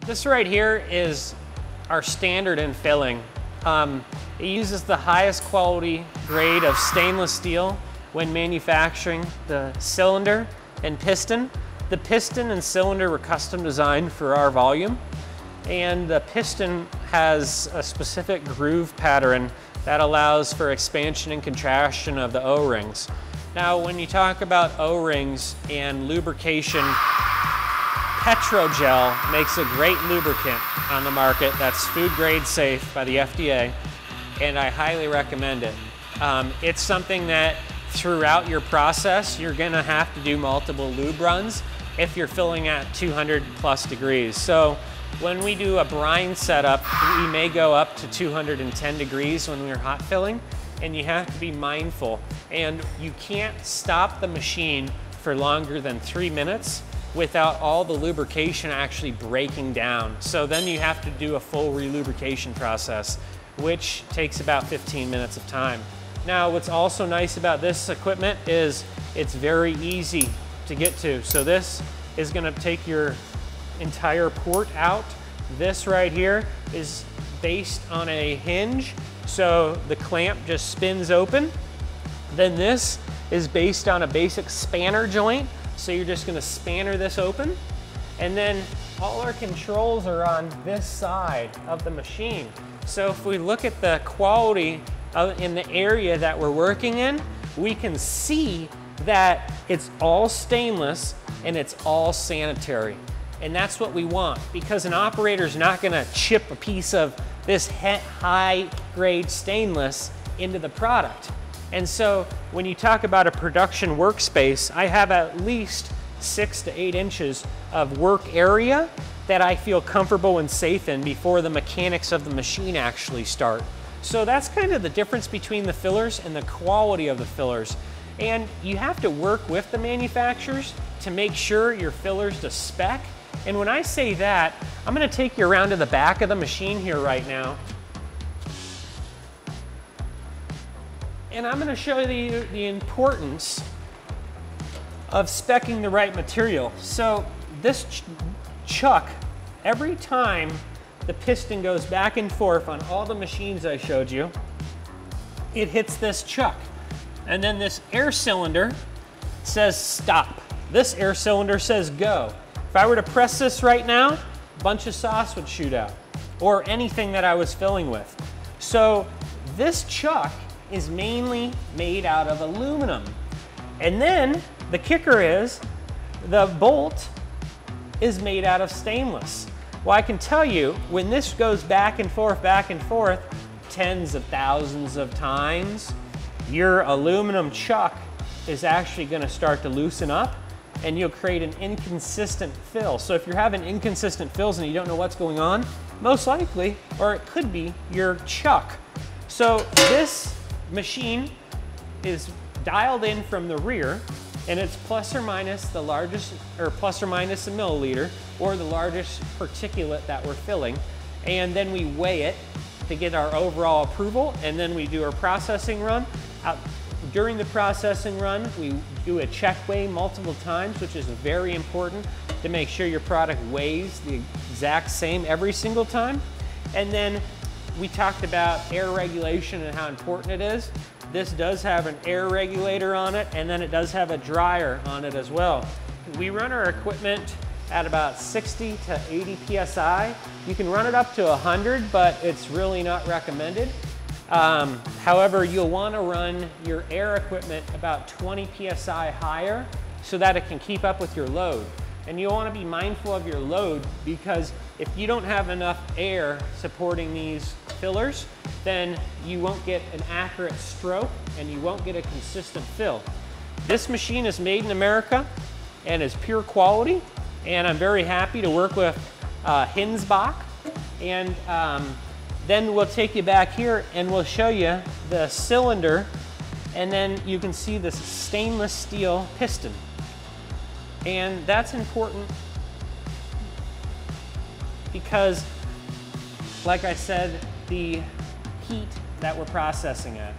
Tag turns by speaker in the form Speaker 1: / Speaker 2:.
Speaker 1: This right here is our standard in filling. It uses the highest quality grade of stainless steel when manufacturing the cylinder and piston. The piston and cylinder were custom designed for our volume, and the piston has a specific groove pattern that allows for expansion and contraction of the O-rings. Now, when you talk about O-rings and lubrication, Petrogel makes a great lubricant on the market that's food grade safe by the FDA, and I highly recommend it. It's something that throughout your process, you're gonna have to do multiple lube runs if you're filling at 200+ degrees. So when we do a brine setup, we may go up to 210 degrees when we're hot filling, and you have to be mindful. And you can't stop the machine for longer than 3 minutes without all the lubrication actually breaking down. So then you have to do a full relubrication process, which takes about 15 minutes of time. Now, what's also nice about this equipment is it's very easy to get to. So this is gonna take your entire port out. This right here is based on a hinge, so the clamp just spins open. Then this is based on a basic spanner joint, so you're just gonna spanner this open. And then all our controls are on this side of the machine. So if we look at the quality in the area that we're working in, we can see that it's all stainless and it's all sanitary. And that's what we want, because an operator's not gonna chip a piece of this high grade stainless into the product. And so when you talk about a production workspace, I have at least 6 to 8 inches of work area that I feel comfortable and safe in before the mechanics of the machine actually start. So that's kind of the difference between the fillers and the quality of the fillers. And you have to work with the manufacturers to make sure your filler's to spec. And when I say that, I'm gonna take you around to the back of the machine here right now. And I'm gonna show you the importance of speccing the right material. So this chuck, every time the piston goes back and forth on all the machines I showed you, it hits this chuck. And then this air cylinder says stop. This air cylinder says go. If I were to press this right now, a bunch of sauce would shoot out, or anything that I was filling with. So this chuck is mainly made out of aluminum. And then the kicker is the bolt is made out of stainless. Well, I can tell you, when this goes back and forth, tens of thousands of times, your aluminum chuck is actually gonna start to loosen up, and you'll create an inconsistent fill. So if you're having inconsistent fills and you don't know what's going on, most likely, or it could be your chuck. So this machine is dialed in from the rear, and it's plus or minus the largest, or plus or minus a milliliter, or the largest particulate that we're filling. And then we weigh it to get our overall approval, and then we do our processing run. During the processing run, we do a check weigh multiple times, which is very important to make sure your product weighs the exact same every single time. And then we talked about air regulation and how important it is. This does have an air regulator on it, and then it does have a dryer on it as well. We run our equipment at about 60 to 80 PSI. You can run it up to 100, but it's really not recommended. However, you'll want to run your air equipment about 20 PSI higher so that it can keep up with your load. And you'll want to be mindful of your load, because if you don't have enough air supporting these fillers, then you won't get an accurate stroke and you won't get a consistent fill. This machine is made in America and is pure quality, and I'm very happy to work with Hinds-Bock. And then we'll take you back here and we'll show you the cylinder, and then you can see this stainless steel piston. And that's important because, like I said, the heat that we're processing at.